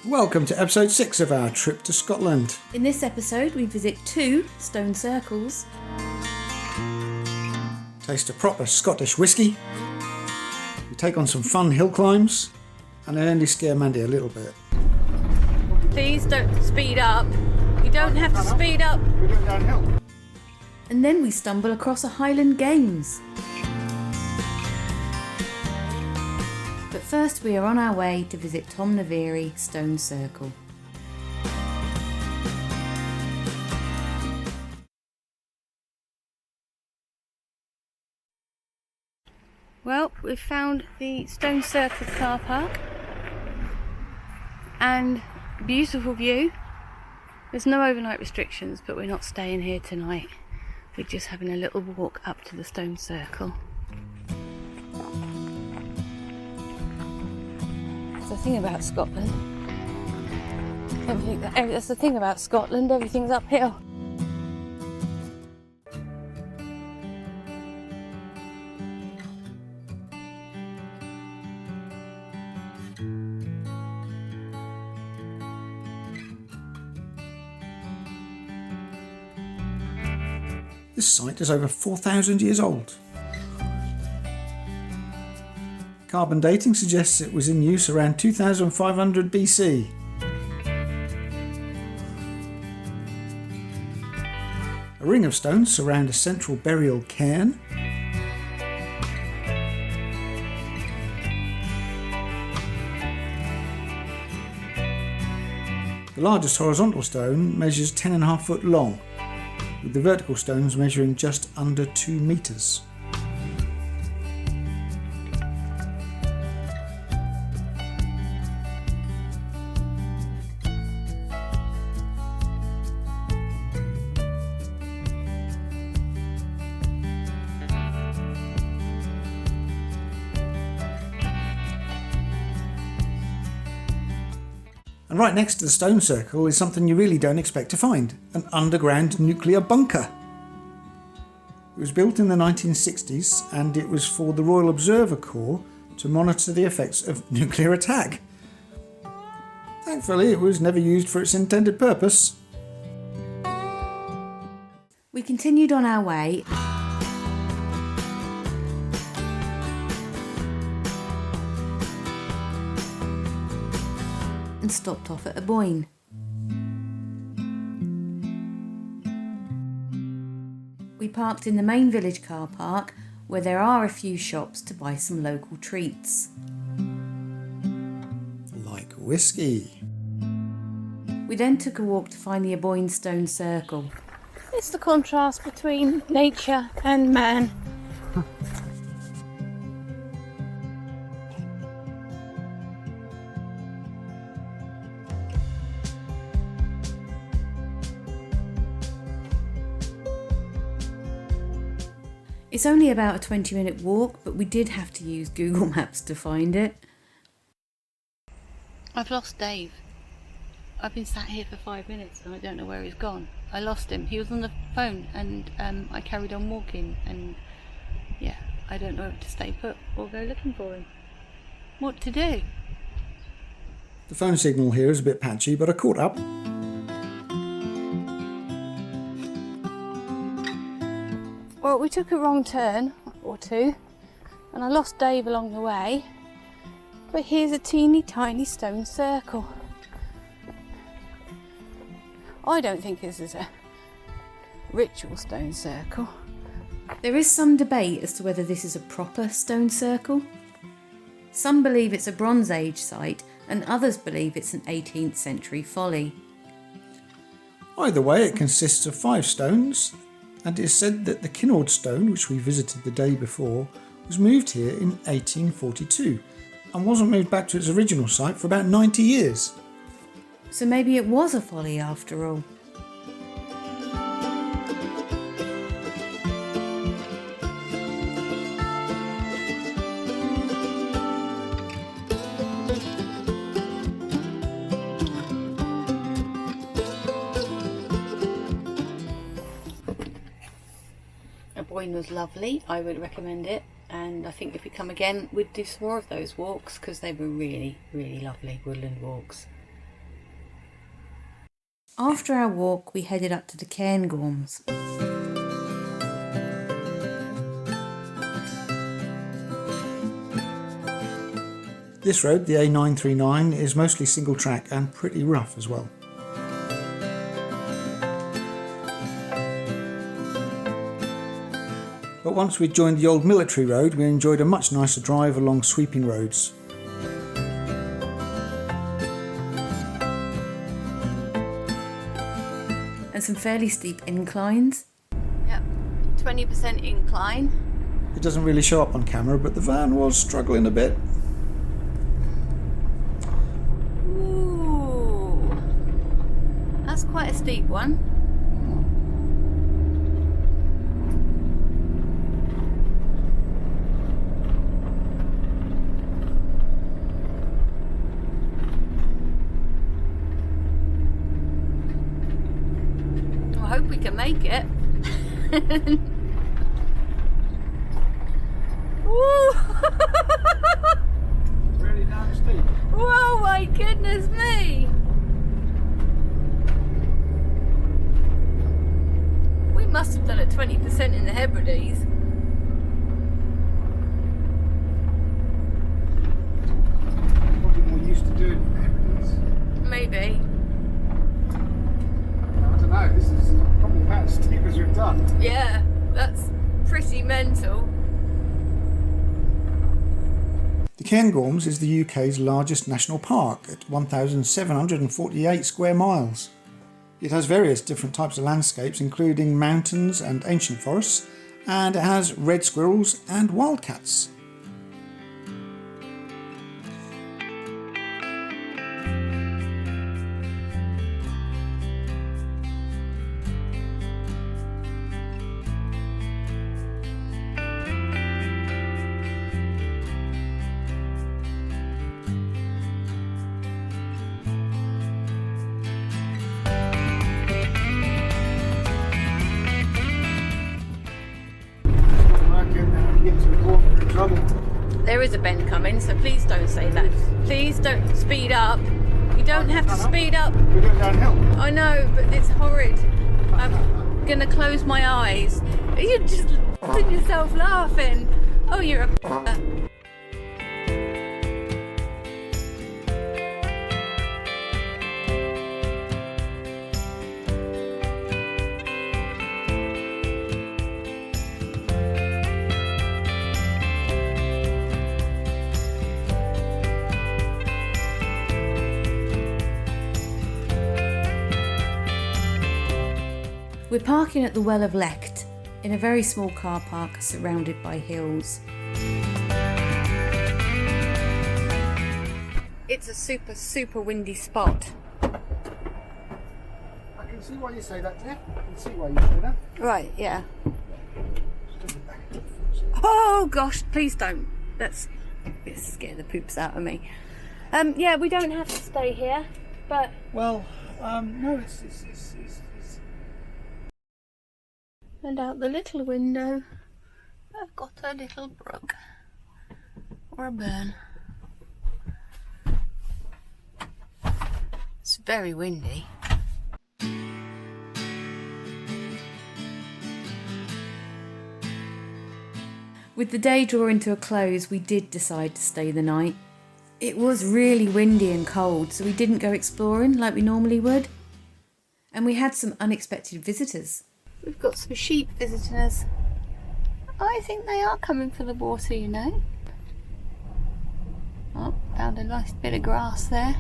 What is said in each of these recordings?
Welcome to episode 6 of our trip to Scotland. In this episode we visit 2 stone circles, Taste a proper Scottish whisky. We take on some fun hill climbs and then only scare Mandy a little bit. Please don't speed up. You don't have to speed up. We're going downhill. And then we stumble across a Highland Games. But first we are on our way to visit Tomnaverie Stone Circle. Well, we've found the Stone Circle car park and beautiful view. There's no overnight restrictions, but we're not staying here tonight. We're just having a little walk up to the Stone Circle. That's the thing about Scotland. That's the thing about Scotland, everything's uphill. This site is over 4,000 years old. Carbon dating suggests it was in use around 2500 BC. A ring of stones surround a central burial cairn. The largest horizontal stone measures 10.5 foot long, with the vertical stones measuring just under 2 metres. And right next to the stone circle is something you really don't expect to find, an underground nuclear bunker. It was built in the 1960s and it was for the Royal Observer Corps to monitor the effects of nuclear attack. Thankfully, it was never used for its intended purpose. We continued on our way and stopped off at Aboyne. We parked in the main village car park where there are a few shops to buy some local treats. Like whiskey. We then took a walk to find the Aboyne Stone Circle. It's the contrast between nature and man. It's only about a 20-minute walk, but we did have to use Google Maps to find it. I've lost Dave. I've been sat here for 5 minutes and I don't know where he's gone. I lost him. He was on the phone and I carried on walking and yeah, I don't know if to stay put or go looking for him. What to do? The phone signal here is a bit patchy, but I caught up. Well, we took a wrong turn or two and I lost Dave along the way, but here's a teeny tiny stone circle. I don't think this is a ritual stone circle. There is some debate as to whether this is a proper stone circle. Some believe it's a Bronze Age site and others believe it's an 18th century folly. Either way, it consists of 5 stones, and it is said that the Kinnaird stone, which we visited the day before, was moved here in 1842 and wasn't moved back to its original site for about 90 years. So maybe it was a folly after all. Aboyne was lovely, I would recommend it, and I think if we come again we'd do some more of those walks because they were really, really lovely woodland walks. After our walk, we headed up to the Cairngorms. This road, the A939, is mostly single track and pretty rough as well. But once we joined the old military road, we enjoyed a much nicer drive along sweeping roads. And some fairly steep inclines. Yep, 20% incline. It doesn't really show up on camera, but the van was struggling a bit. Ooh, that's quite a steep one. I hope we can make it. Woo! Really damn steep. Whoa, my goodness me! We must have done it 20% in the Hebrides. Probably more used to doing it in the Hebrides. Maybe. I don't know, this is probably about as steep as we've done. Yeah, that's pretty mental. The Cairngorms is the UK's largest national park at 1,748 square miles. It has various different types of landscapes, including mountains and ancient forests, and it has red squirrels and wildcats. There is a bend coming, so please don't say that. Please don't speed up. You don't have to speed up. We're going downhill. I know, but it's horrid. I'm gonna close my eyes. You're just letting yourself laughing. Oh, you're a We're parking at the Well of Lecht in a very small car park surrounded by hills. It's a super windy spot. I can see why you say that, Jeff. I can see why you say that. Right, yeah. Oh gosh, please don't. That's scare the poops out of me. Yeah, we don't have to stay here, but... Well, no, it's... And out the little window, I've got a little brook. Or a burn. It's very windy. With the day drawing to a close, we did decide to stay the night. It was really windy and cold, so we didn't go exploring like we normally would. And we had some unexpected visitors. We've got some sheep visiting us. I think they are coming for the water, you know. Oh, found a nice bit of grass there.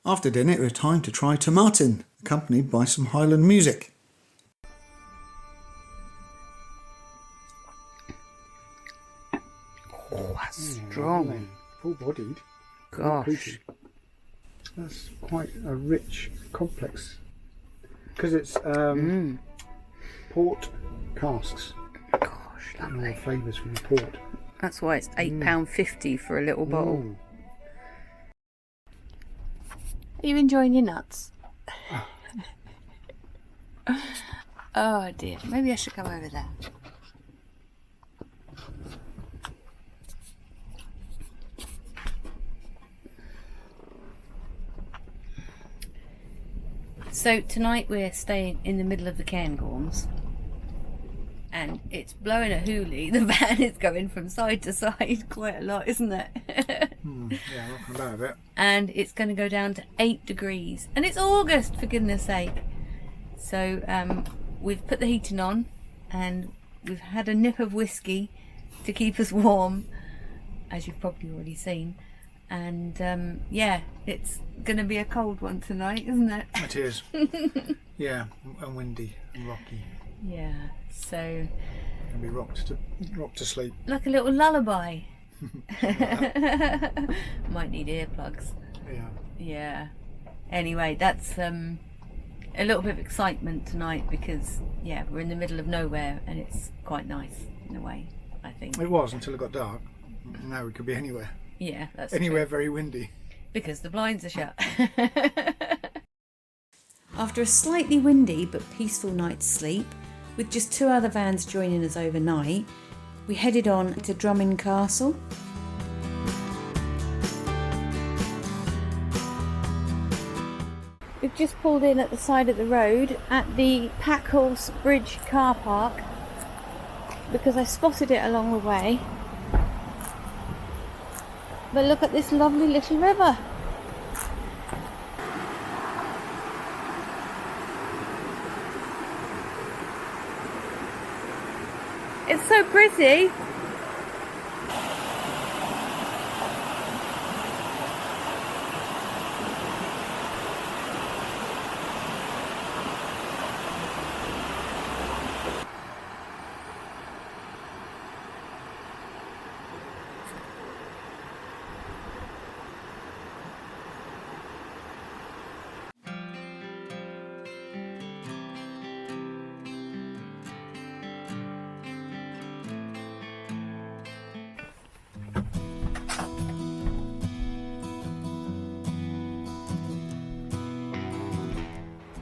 After dinner, it was time to try Tomnaverie, accompanied by some Highland music. Oh, that's strong. Full-bodied. Gosh. That's quite a rich, complex. Because it's port casks. Gosh, lovely. More flavours from the port. That's why it's £8.50 for a little bottle. Are you enjoying your nuts? Oh dear, maybe I should go over there. So tonight we're staying in the middle of the Cairngorms, and it's blowing a hoolie. The van is going from side to side quite a lot, isn't it? Yeah, rocking about a bit. And it's going to go down to 8 degrees, and it's August, for goodness sake. So we've put the heating on, and we've had a nip of whiskey to keep us warm, as you've probably already seen. And yeah, it's going to be a cold one tonight, isn't it? It is. Yeah, and windy and rocky. Yeah, so Can be rocked to sleep. like a little lullaby. Might need earplugs. Yeah. Yeah. Anyway, that's a little bit of excitement tonight because, yeah, we're in the middle of nowhere and it's quite nice in a way, I think. It was until it got dark. Now we could be anywhere. Yeah, that's Anywhere true. very windy. Because the blinds are shut. After a slightly windy but peaceful night's sleep, with just 2 other vans joining us overnight, we headed on to Drumin Castle. We've just pulled in at the side of the road at the Packhorse Bridge car park because I spotted it along the way. But look at this lovely little river. It's so pretty.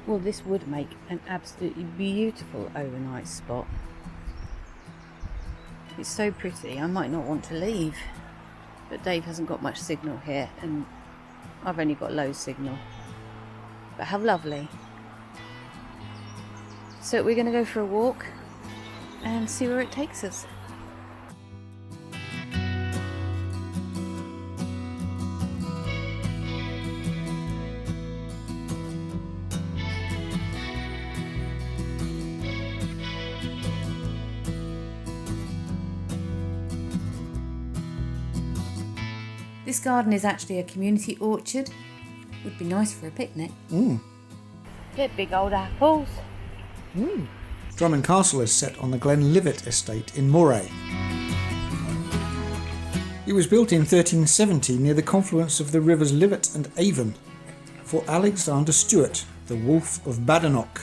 Well, this would make an absolutely beautiful overnight spot. It's so pretty, I might not want to leave. But Dave hasn't got much signal here and I've only got low signal. But how lovely. So we're going to go for a walk and see where it takes us. This garden is actually a community orchard. Would be nice for a picnic. Get big old apples. Drumin Castle is set on the Glenlivet estate in Moray. It was built in 1370 near the confluence of the rivers Livet and Avon for Alexander Stewart, the Wolf of Badenoch.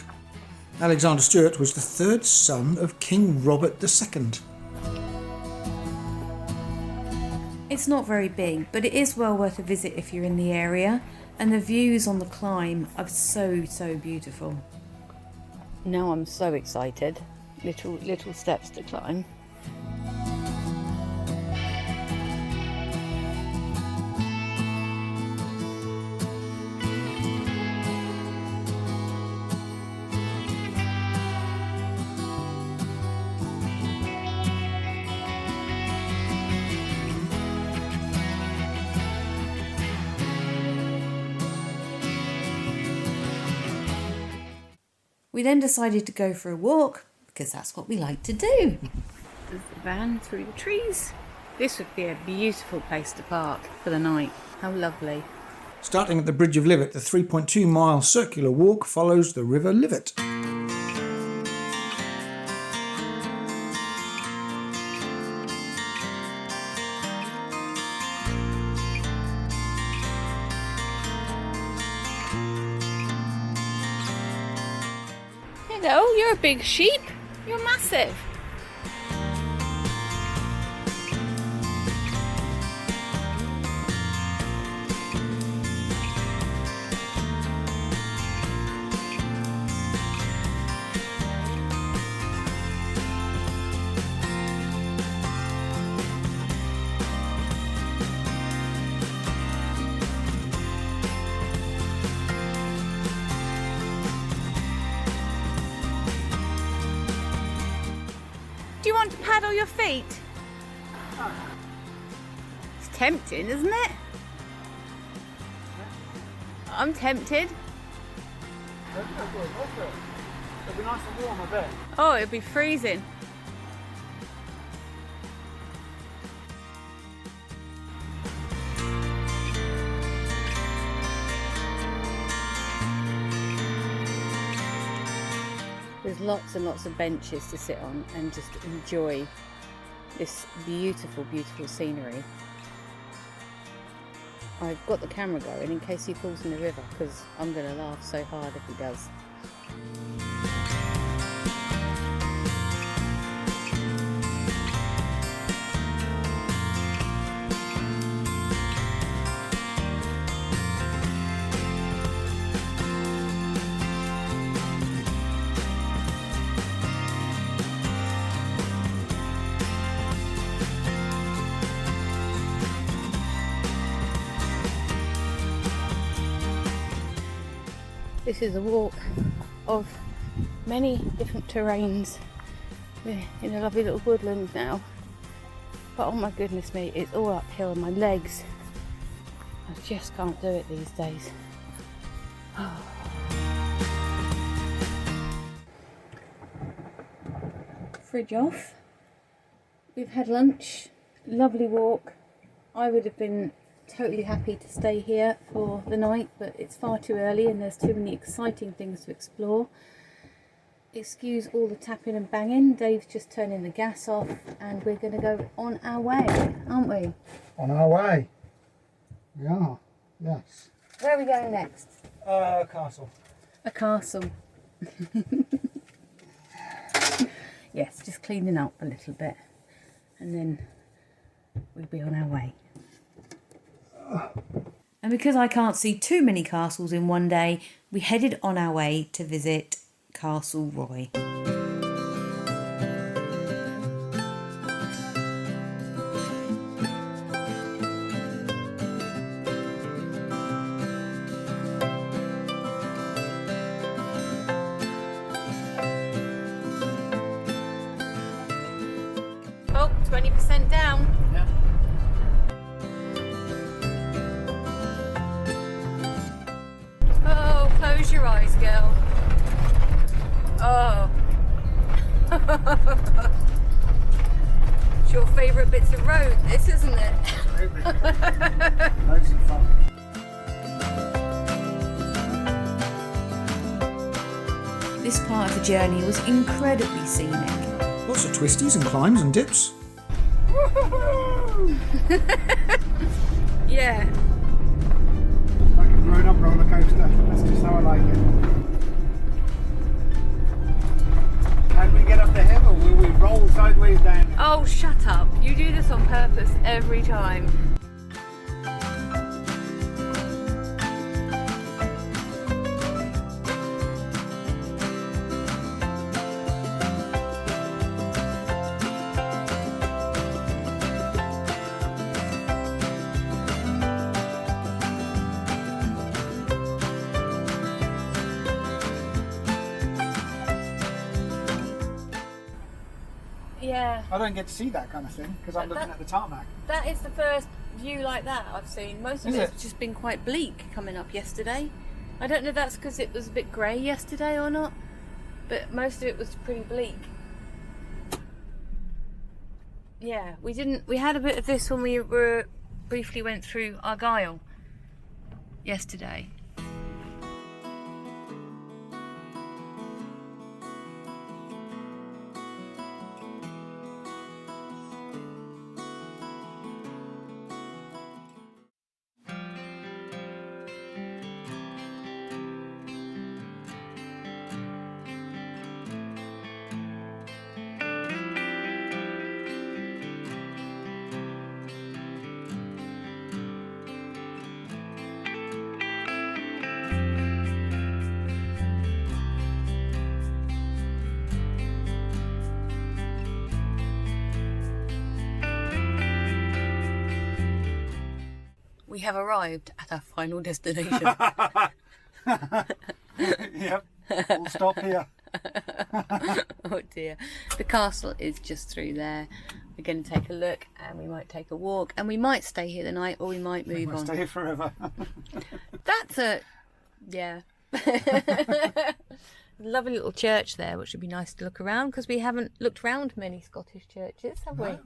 Alexander Stewart was the 3rd son of King Robert II. It's not very big, but it is well worth a visit if you're in the area, and the views on the climb are so beautiful. Now I'm so excited. Little steps to climb. We then decided to go for a walk because that's what we like to do. There's the van through the trees. This would be a beautiful place to park for the night. How lovely. Starting at the Bridge of Livet, the 3.2 mile circular walk follows the River Livet. Hello, you're a big sheep. You're massive. want to paddle your feet? It's tempting, isn't it? I'm tempted. It'll be nice and warm, I bet. Oh, it'll be freezing. There's lots and lots of benches to sit on and just enjoy this beautiful, beautiful scenery. I've got the camera going in case he falls in the river, because I'm going to laugh so hard if he does. This is a walk of many different terrains. We're in a lovely little woodland now. But oh my goodness me, it's all uphill and my legs, I just can't do it these days. Fridge off. We've had lunch, lovely walk. I would have been totally happy to stay here for the night, but it's far too early and there's too many exciting things to explore. Excuse all the tapping and banging. Dave's just turning the gas off and we're going to go on our way, aren't we? On our way. We are, yes. Where are we going next? Castle. A castle. Yes, just cleaning up a little bit and then we'll be on our way. And because I can't see too many castles in one day, we headed on our way to visit Castle Roy. Oh, 20% down. Yeah. Oh, close your eyes, girl. Oh. It's your favourite bits of road, this, isn't it? Loads of fun. This part of the journey was incredibly scenic. Lots of twisties and climbs and dips. Yeah. Like a grown-up roller coaster. That's just how I like it. Can we get up the hill or will we roll sideways down? Oh, shut up. You do this on purpose every time. Yeah. I don't get to see that kind of thing because I'm looking at the tarmac. That is the first view like that I've seen. Most of Is it's it? just been quite bleak coming up yesterday. I don't know if that's because it was a bit grey yesterday or not, but most of it was pretty bleak. Yeah, we had a bit of this when we briefly went through Argyll yesterday. We have arrived at our final destination. Yep, we'll stop here. Oh dear. The castle is just through there. We're going to take a look, and we might take a walk, and we might stay here the night, or we might move on. Stay here forever. That's a... yeah. Lovely little church there, which would be nice to look around, because we haven't looked round many Scottish churches, have we?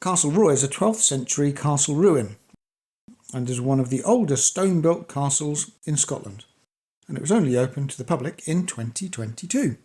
Castle Roy is a 12th century castle ruin and is one of the oldest stone-built castles in Scotland, and it was only opened to the public in 2022.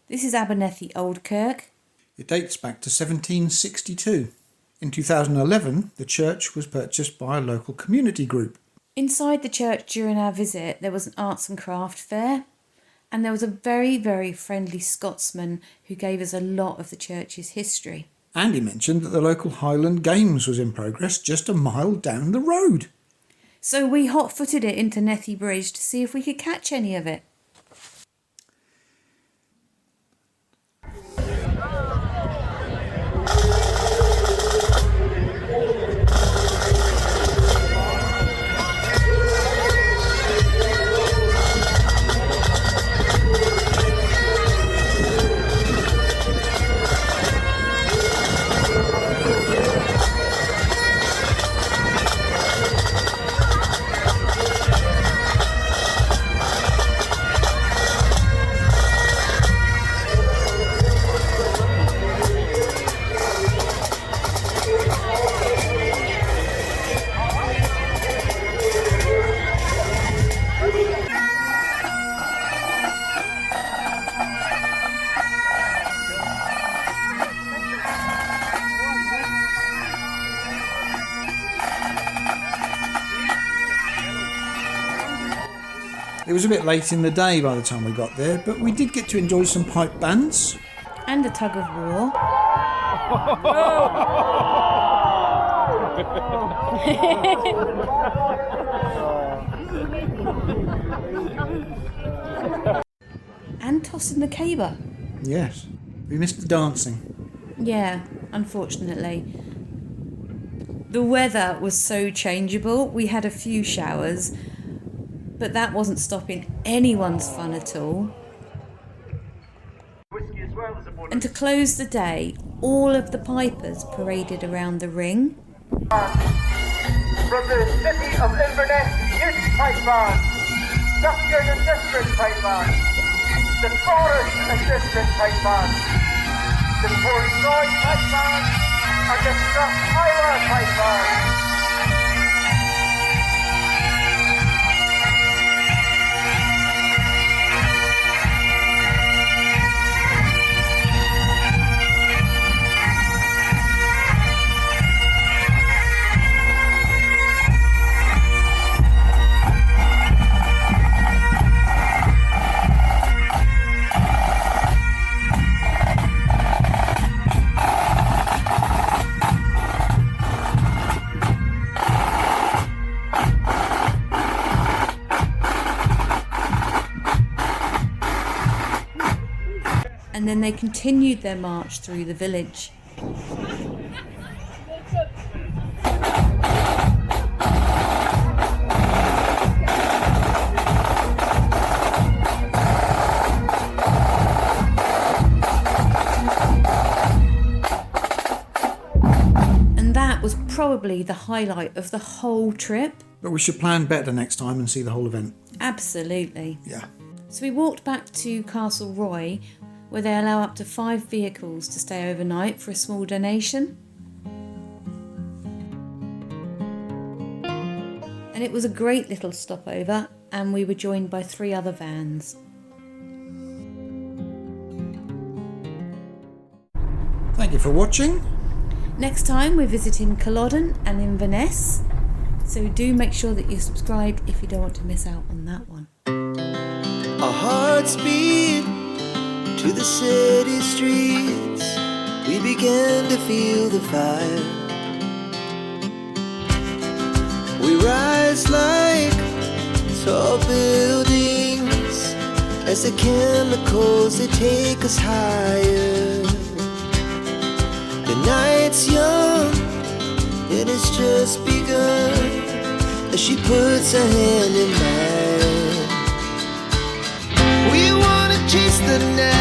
This is Abernethy Old Kirk. It dates back to 1762. In 2011, the church was purchased by a local community group. Inside the church during our visit, there was an arts and craft fair, and there was a very, very friendly Scotsman who gave us a lot of the church's history. And he mentioned that the local Highland Games was in progress just a mile down the road. So we hot-footed it into Nethy Bridge to see if we could catch any of it. It was a bit late in the day by the time we got there, but we did get to enjoy some pipe bands. And a tug of war. And tossing the caber. Yes, we missed the dancing. Yeah, unfortunately. The weather was so changeable. We had a few showers, but that wasn't stopping anyone's fun at all. And to close the day, all of the pipers paraded around the ring. From the city of Inverness, Youth Pipe Band, Doctor Assistant Pipe Band, the Forest Assistant Pipe Band, the Portnoy Pipe Band, and the Strathmyra Pipe Band. And then they continued their march through the village. And that was probably the highlight of the whole trip. But we should plan better next time and see the whole event. Absolutely. Yeah. So we walked back to Castle Roy, where they allow up to 5 vehicles to stay overnight for a small donation. And it was a great little stopover, and we were joined by 3 other vans. Thank you for watching. Next time we're visiting Culloden and Inverness, so do make sure that you're subscribed if you don't want to miss out on that one. Our hearts beat to the city streets. We began to feel the fire. We rise like tall buildings as the chemicals, they take us higher. The night's young, it has just begun as she puts her hand in mine. We wanna chase the night.